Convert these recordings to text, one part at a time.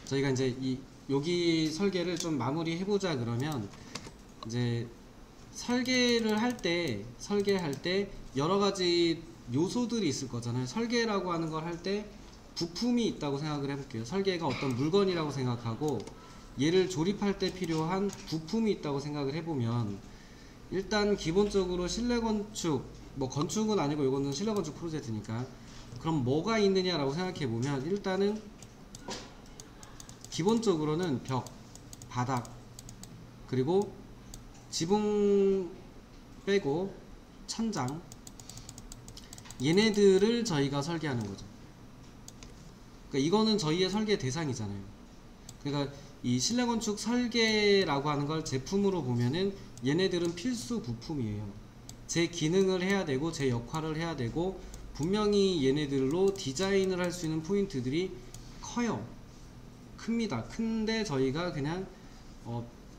저희가 이제 여기 설계를 좀 마무리 해보자 그러면, 이제 설계할 때 여러 가지 요소들이 있을 거잖아요. 설계라고 하는 걸 할 때 부품이 있다고 생각을 해볼게요. 설계가 어떤 물건이라고 생각하고 얘를 조립할 때 필요한 부품이 있다고 생각을 해보면, 일단 기본적으로 실내 건축, 뭐 건축은 아니고 이거는 실내 건축 프로젝트니까, 그럼 뭐가 있느냐라고 생각해 보면, 일단은 기본적으로는 벽, 바닥, 그리고 지붕 빼고 천장, 얘네들을 저희가 설계하는 거죠. 그러니까 이거는 저희의 설계 대상이잖아요. 그러니까 이 실내 건축 설계라고 하는 걸 제품으로 보면은 얘네들은 필수 부품이에요. 제 기능을 해야 되고 제 역할을 해야 되고, 분명히 얘네들로 디자인을 할 수 있는 포인트들이 커요. 큽니다. 큰데 저희가 그냥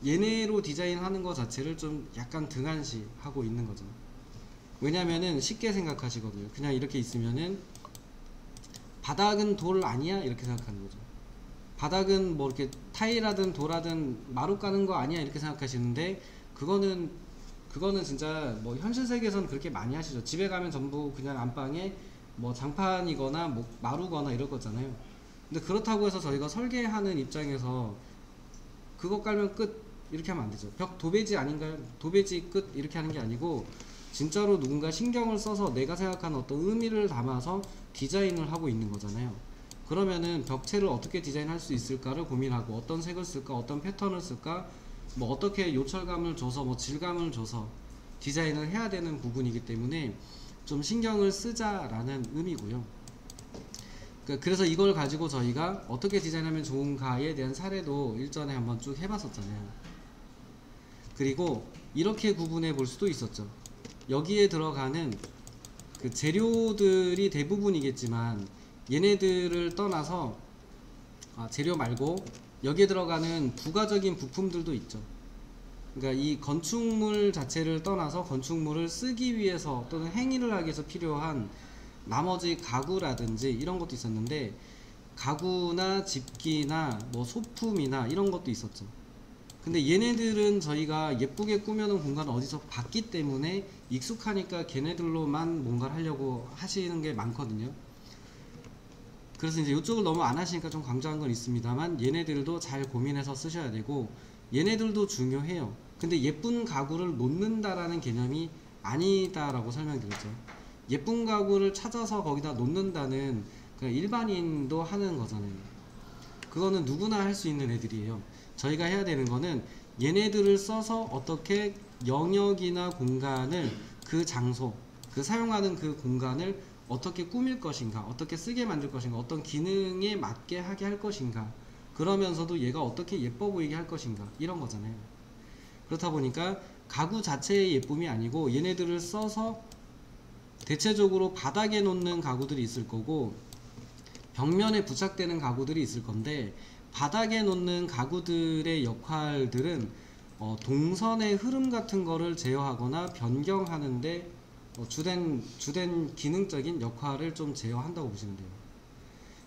얘네로 디자인하는 것 자체를 좀 약간 등한시하고 있는 거죠. 왜냐면은 쉽게 생각하시거든요. 그냥 이렇게 있으면은 바닥은 돌 아니야? 이렇게 생각하는 거죠. 바닥은 뭐 이렇게 타일하든 돌하든 마루 까는 거 아니야? 이렇게 생각하시는데, 그거는 진짜 뭐 현실 세계에서는 그렇게 많이 하시죠. 집에 가면 전부 그냥 안방에 뭐 장판이거나 뭐 마루거나 이럴 거잖아요. 근데 그렇다고 해서 저희가 설계하는 입장에서 그거 깔면 끝 이렇게 하면 안 되죠. 벽 도배지 아닌가요? 도배지 끝 이렇게 하는 게 아니고, 진짜로 누군가 신경을 써서 내가 생각하는 어떤 의미를 담아서 디자인을 하고 있는 거잖아요. 그러면은 벽체를 어떻게 디자인할 수 있을까를 고민하고, 어떤 색을 쓸까, 어떤 패턴을 쓸까, 뭐 어떻게 요철감을 줘서 뭐 질감을 줘서 디자인을 해야 되는 부분이기 때문에 좀 신경을 쓰자라는 의미고요. 그래서 이걸 가지고 저희가 어떻게 디자인하면 좋은가에 대한 사례도 일전에 한번 쭉 해봤었잖아요. 그리고 이렇게 구분해 볼 수도 있었죠. 여기에 들어가는 그 재료들이 대부분이겠지만, 얘네들을 떠나서 재료 말고 여기에 들어가는 부가적인 부품들도 있죠. 그러니까 이 건축물 자체를 떠나서 건축물을 쓰기 위해서 또는 행위를 하기 위해서 필요한 나머지 가구라든지 이런 것도 있었는데, 가구나 집기나 뭐 소품이나 이런 것도 있었죠. 근데 얘네들은 저희가 예쁘게 꾸며놓은 공간을 어디서 봤기 때문에 익숙하니까 걔네들로만 뭔가를 하려고 하시는 게 많거든요. 그래서 이제 이쪽을 너무 안 하시니까 좀 강조한 건 있습니다만, 얘네들도 잘 고민해서 쓰셔야 되고, 얘네들도 중요해요. 근데 예쁜 가구를 놓는다라는 개념이 아니다라고 설명드렸죠. 예쁜 가구를 찾아서 거기다 놓는다는 그냥 일반인도 하는 거잖아요. 그거는 누구나 할 수 있는 애들이에요. 저희가 해야 되는 거는 얘네들을 써서 어떻게 영역이나 공간을, 그 장소, 그 사용하는 그 공간을 어떻게 꾸밀 것인가, 어떻게 쓰게 만들 것인가, 어떤 기능에 맞게 하게 할 것인가, 그러면서도 얘가 어떻게 예뻐 보이게 할 것인가, 이런 거잖아요. 그렇다 보니까 가구 자체의 예쁨이 아니고, 얘네들을 써서 대체적으로 바닥에 놓는 가구들이 있을 거고 벽면에 부착되는 가구들이 있을 건데, 바닥에 놓는 가구들의 역할들은 동선의 흐름 같은 거를 제어하거나 변경하는데 주된 기능적인 역할을 좀 제어한다고 보시면 돼요.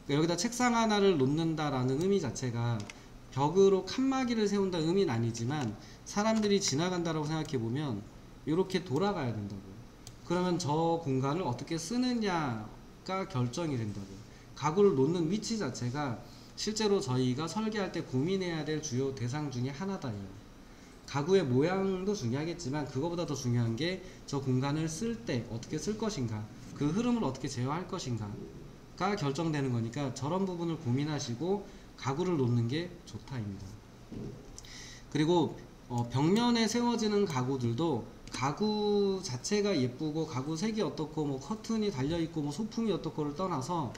그러니까 여기다 책상 하나를 놓는다라는 의미 자체가 벽으로 칸막이를 세운다는 의미는 아니지만, 사람들이 지나간다라고 생각해 보면 이렇게 돌아가야 된다고. 그러면 저 공간을 어떻게 쓰느냐가 결정이 된다고. 가구를 놓는 위치 자체가 실제로 저희가 설계할 때 고민해야 될 주요 대상 중에 하나다요. 가구의 모양도 중요하겠지만, 그거보다 더 중요한 게 저 공간을 쓸 때 어떻게 쓸 것인가, 그 흐름을 어떻게 제어할 것인가가 결정되는 거니까, 저런 부분을 고민하시고 가구를 놓는 게 좋다입니다. 그리고 벽면에 세워지는 가구들도 가구 자체가 예쁘고 가구 색이 어떻고 뭐 커튼이 달려있고 뭐 소품이 어떻고를 떠나서,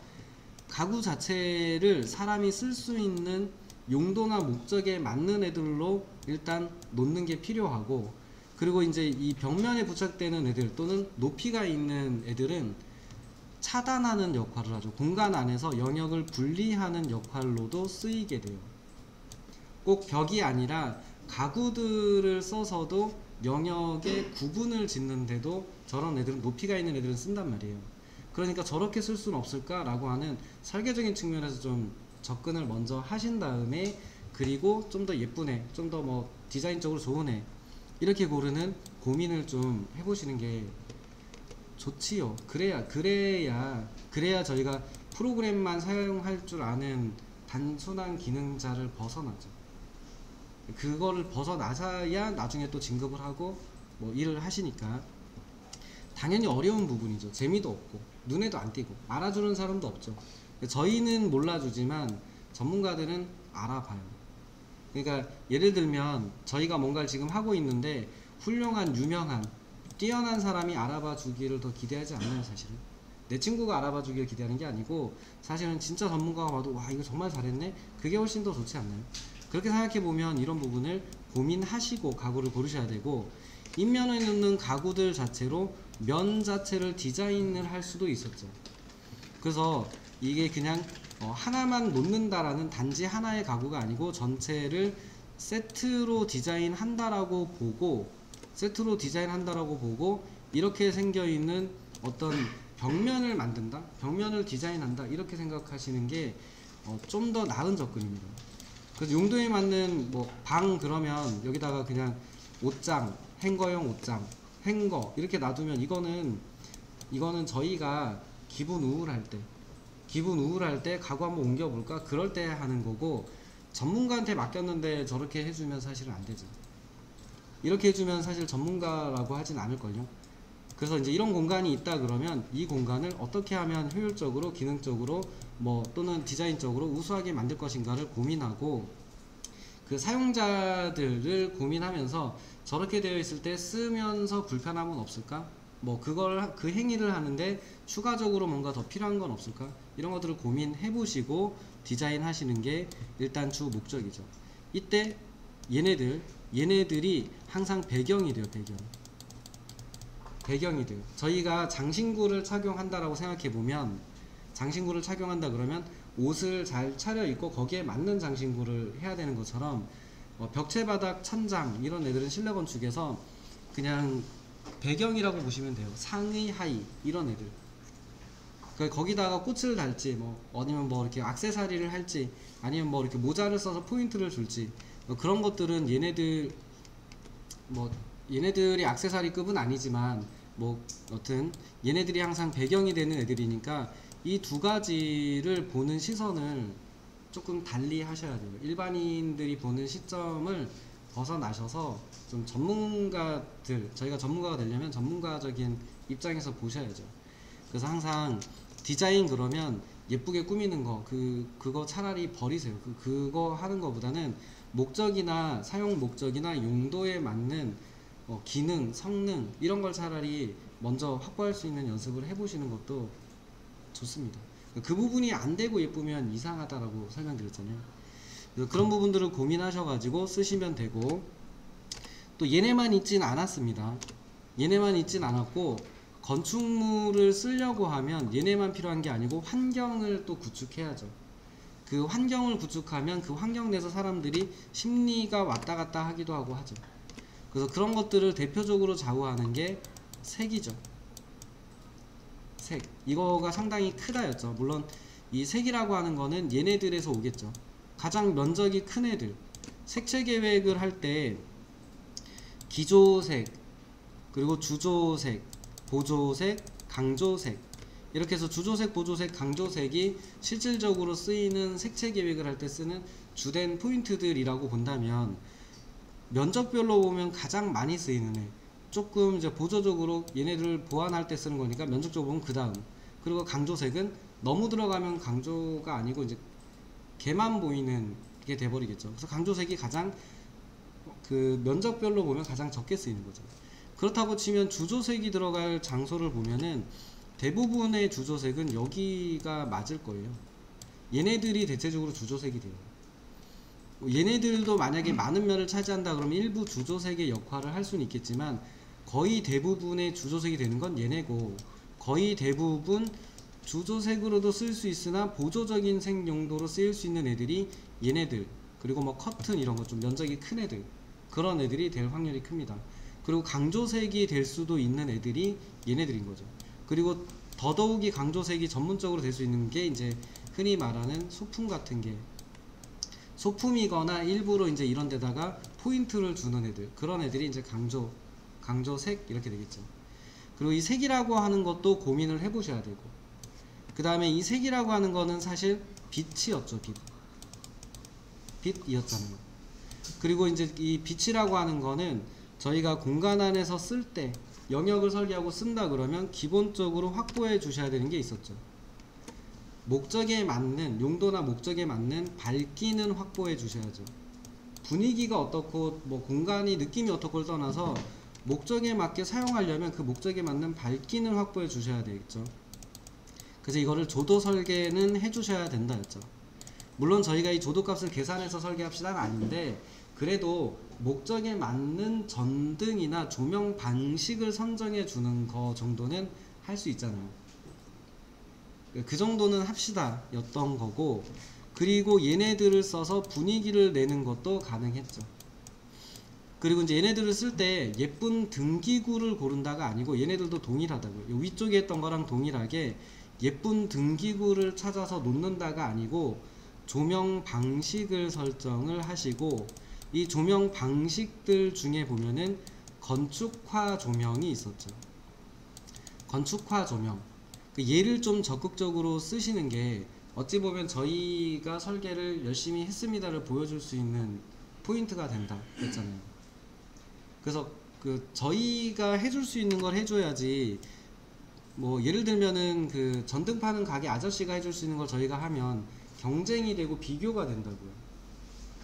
가구 자체를 사람이 쓸 수 있는 용도나 목적에 맞는 애들로 일단 놓는 게 필요하고, 그리고 이제 이 벽면에 부착되는 애들 또는 높이가 있는 애들은 차단하는 역할을 하죠. 공간 안에서 영역을 분리하는 역할로도 쓰이게 돼요. 꼭 벽이 아니라 가구들을 써서도 영역의 구분을 짓는데도 저런 애들은, 높이가 있는 애들은 쓴단 말이에요. 그러니까 저렇게 쓸 수는 없을까 라고 하는 설계적인 측면에서 좀 접근을 먼저 하신 다음에 그리고 좀 더 예쁜 애, 좀 더 뭐 디자인적으로 좋은 애 이렇게 고르는 고민을 좀 해보시는 게 좋지요. 그래야 저희가 프로그램만 사용할 줄 아는 단순한 기능자를 벗어나죠. 그거를 벗어나셔야 나중에 또 진급을 하고 뭐 일을 하시니까 당연히 어려운 부분이죠. 재미도 없고 눈에도 안 띄고 알아주는 사람도 없죠. 저희는 몰라주지만 전문가들은 알아봐요. 그러니까 예를 들면 저희가 뭔가를 지금 하고 있는데 훌륭한 유명한 뛰어난 사람이 알아봐 주기를 더 기대하지 않나요? 사실은 내 친구가 알아봐 주기를 기대하는 게 아니고 사실은 진짜 전문가가 봐도 와 이거 정말 잘했네, 그게 훨씬 더 좋지 않나요? 그렇게 생각해 보면 이런 부분을 고민하시고 가구를 고르셔야 되고, 인면에 넣는 가구들 자체로 면 자체를 디자인을 할 수도 있었죠. 그래서 이게 그냥 하나만 놓는다라는 단지 하나의 가구가 아니고 전체를 세트로 디자인한다라고 보고 이렇게 생겨 있는 어떤 벽면을 만든다, 벽면을 디자인한다 이렇게 생각하시는 게 좀 더 나은 접근입니다. 그래서 용도에 맞는 뭐 방 그러면 여기다가 그냥 옷장, 행거용 옷장, 행거 이렇게 놔두면 이거는 저희가 기분 우울할 때 가구 한번 옮겨볼까 그럴 때 하는 거고, 전문가한테 맡겼는데 저렇게 해주면 사실은 안 되죠. 이렇게 해주면 사실 전문가라고 하진 않을걸요. 그래서 이제 이런 공간이 있다 그러면 이 공간을 어떻게 하면 효율적으로, 기능적으로 뭐 또는 디자인적으로 우수하게 만들 것인가를 고민하고, 그 사용자들을 고민하면서 저렇게 되어 있을 때 쓰면서 불편함은 없을까? 뭐 그 행위를 하는데 추가적으로 뭔가 더 필요한 건 없을까? 이런 것들을 고민해 보시고 디자인 하시는 게 일단 주 목적이죠. 이때 얘네들이 항상 배경이 돼요. 배경이 돼요. 저희가 장신구를 착용한다라고 생각해 보면, 장신구를 착용한다 그러면 옷을 잘 차려입고 거기에 맞는 장신구를 해야 되는 것처럼 벽체바닥 천장 이런 애들은 실내 건축에서 그냥 배경이라고 보시면 돼요. 상의 하의 이런 애들. 그러니까 거기다가 꽃을 달지 뭐 아니면 뭐 이렇게 액세서리를 할지 아니면 뭐 이렇게 모자를 써서 포인트를 줄지 그런 것들은 얘네들이 액세서리급은 아니지만 뭐 여튼 얘네들이 항상 배경이 되는 애들이니까 이 두 가지를 보는 시선을 조금 달리 하셔야 돼요. 일반인들이 보는 시점을 벗어나셔서 좀 저희가 전문가가 되려면 전문가적인 입장에서 보셔야죠. 그래서 항상 디자인 그러면 예쁘게 꾸미는 거 그거 차라리 버리세요. 그거 하는 거보다는 목적이나 사용 목적이나 용도에 맞는 기능, 성능 이런 걸 차라리 먼저 확보할 수 있는 연습을 해보시는 것도 좋습니다. 그 부분이 안 되고 예쁘면 이상하다라고 설명드렸잖아요. 그래서 그런 부분들을 고민하셔가지고 쓰시면 되고, 또 얘네만 있진 않았습니다. 얘네만 있진 않았고, 건축물을 쓰려고 하면 얘네만 필요한 게 아니고 환경을 또 구축해야죠. 그 환경을 구축하면 그 환경 내에서 사람들이 심리가 왔다 갔다 하기도 하고 하죠. 그래서 그런 것들을 대표적으로 좌우하는 게 색이죠. 색. 이거가 상당히 크다였죠. 물론 이 색이라고 하는 거는 얘네들에서 오겠죠. 가장 면적이 큰 애들. 색채 계획을 할 때 기조색, 그리고 주조색, 보조색, 강조색 이렇게 해서 주조색, 보조색, 강조색이 실질적으로 쓰이는 색채 계획을 할 때 쓰는 주된 포인트들이라고 본다면, 면적별로 보면 가장 많이 쓰이는 애, 조금 이제 보조적으로 얘네들을 보완할 때 쓰는 거니까 면적적으로 보면 그 다음, 그리고 강조색은 너무 들어가면 강조가 아니고 이제 개만 보이는 게 돼버리겠죠. 그래서 강조색이 가장 그 면적별로 보면 가장 적게 쓰이는 거죠. 그렇다고 치면 주조색이 들어갈 장소를 보면은 대부분의 주조색은 여기가 맞을 거예요. 얘네들이 대체적으로 주조색이 돼요. 얘네들도 만약에 많은 면을 차지한다 그러면 일부 주조색의 역할을 할 수는 있겠지만 거의 대부분의 주조색이 되는 건 얘네고, 거의 대부분 주조색으로도 쓸 수 있으나 보조적인 색 용도로 쓰일 수 있는 애들이 얘네들, 그리고 뭐 커튼 이런 거 좀 면적이 큰 애들, 그런 애들이 될 확률이 큽니다. 그리고 강조색이 될 수도 있는 애들이 얘네들인 거죠. 그리고 더더욱이 강조색이 전문적으로 될 수 있는 게 이제 흔히 말하는 소품 같은 게, 소품이거나 일부러 이제 이런 데다가 포인트를 주는 애들, 그런 애들이 이제 강조색 이렇게 되겠죠. 그리고 이 색이라고 하는 것도 고민을 해보셔야 되고, 그 다음에 이 색이라고 하는 거는 사실 빛이었죠. 빛이었잖아요. 그리고 이제 이 빛이라고 하는 거는 저희가 공간 안에서 쓸 때 영역을 설계하고 쓴다 그러면 기본적으로 확보해 주셔야 되는 게 있었죠. 목적에 맞는, 용도나 목적에 맞는 밝기는 확보해 주셔야죠. 분위기가 어떻고 뭐 공간이 느낌이 어떻고를 떠나서 목적에 맞게 사용하려면 그 목적에 맞는 밝기는 확보해 주셔야 되겠죠. 그래서 이거를 조도 설계는 해 주셔야 된다 했죠. 물론 저희가 이 조도 값을 계산해서 설계합시다가 아닌데, 그래도 목적에 맞는 전등이나 조명 방식을 선정해 주는 거 정도는 할 수 있잖아요. 그 정도는 합시다 였던 거고, 그리고 얘네들을 써서 분위기를 내는 것도 가능했죠. 그리고 이제 얘네들을 쓸 때 예쁜 등기구를 고른다가 아니고, 얘네들도 동일하다고요. 위쪽에 했던 거랑 동일하게 예쁜 등기구를 찾아서 놓는다가 아니고 조명 방식을 설정을 하시고, 이 조명 방식들 중에 보면은 건축화 조명이 있었죠. 건축화 조명, 얘를 좀 적극적으로 쓰시는 게 어찌 보면 저희가 설계를 열심히 했습니다를 보여줄 수 있는 포인트가 된다 했잖아요. 그래서 저희가 해줄 수 있는 걸 해줘야지, 뭐 예를 들면은 전등 파는 가게 아저씨가 해줄 수 있는 걸 저희가 하면 경쟁이 되고 비교가 된다고요.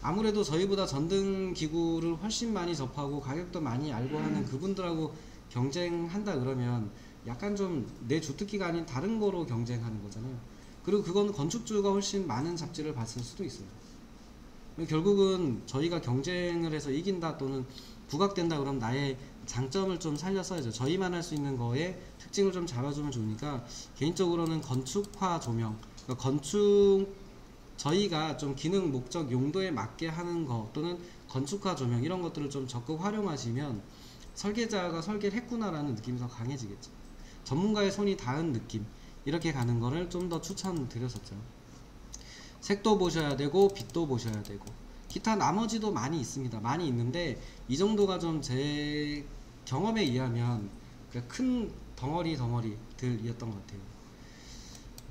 아무래도 저희보다 전등 기구를 훨씬 많이 접하고 가격도 많이 알고 하는 그분들하고 경쟁한다 그러면 약간 좀 내 주특기가 아닌 다른 거로 경쟁하는 거잖아요. 그리고 그건 건축주가 훨씬 많은 잡지를 봤을 수도 있어요. 결국은 저희가 경쟁을 해서 이긴다 또는 부각된다 그러면 나의 장점을 좀 살려 써야죠. 저희만 할 수 있는 거에 특징을 좀 잡아주면 좋으니까, 개인적으로는 건축화 조명, 그러니까 저희가 좀 기능 목적 용도에 맞게 하는 거, 또는 건축화 조명 이런 것들을 좀 적극 활용하시면 설계자가 설계를 했구나라는 느낌이 더 강해지겠죠. 전문가의 손이 닿은 느낌, 이렇게 가는 거를 좀 더 추천드렸었죠. 색도 보셔야 되고 빛도 보셔야 되고 기타 나머지도 많이 있습니다. 많이 있는데 이 정도가 좀 제 경험에 의하면 큰 덩어리들이었던 것 같아요.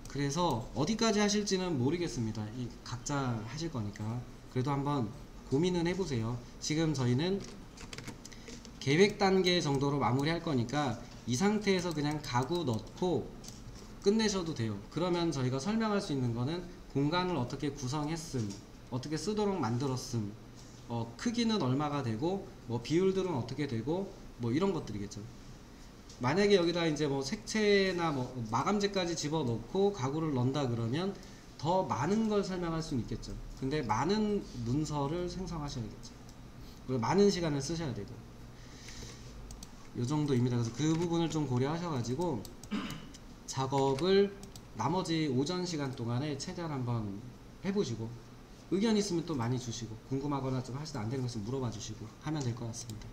그래서 어디까지 하실지는 모르겠습니다. 각자 하실 거니까 그래도 한번 고민은 해보세요. 지금 저희는 계획 단계 정도로 마무리 할 거니까 이 상태에서 그냥 가구 넣고 끝내셔도 돼요. 그러면 저희가 설명할 수 있는 거는 공간을 어떻게 구성했음, 어떻게 쓰도록 만들었음, 크기는 얼마가 되고 뭐 비율들은 어떻게 되고 뭐 이런 것들이겠죠. 만약에 여기다 이제 뭐 색채나 뭐 마감재까지 집어넣고 가구를 넣는다 그러면 더 많은 걸 설명할 수는 있겠죠. 근데 많은 문서를 생성하셔야겠죠. 그리고 많은 시간을 쓰셔야 되고, 요 정도입니다. 그래서 그 부분을 좀 고려하셔가지고 작업을 나머지 오전 시간 동안에 최대한 한번 해보시고, 의견 있으면 또 많이 주시고, 궁금하거나 좀 하시다 안 되는 거 있으면 물어봐 주시고 하면 될 것 같습니다.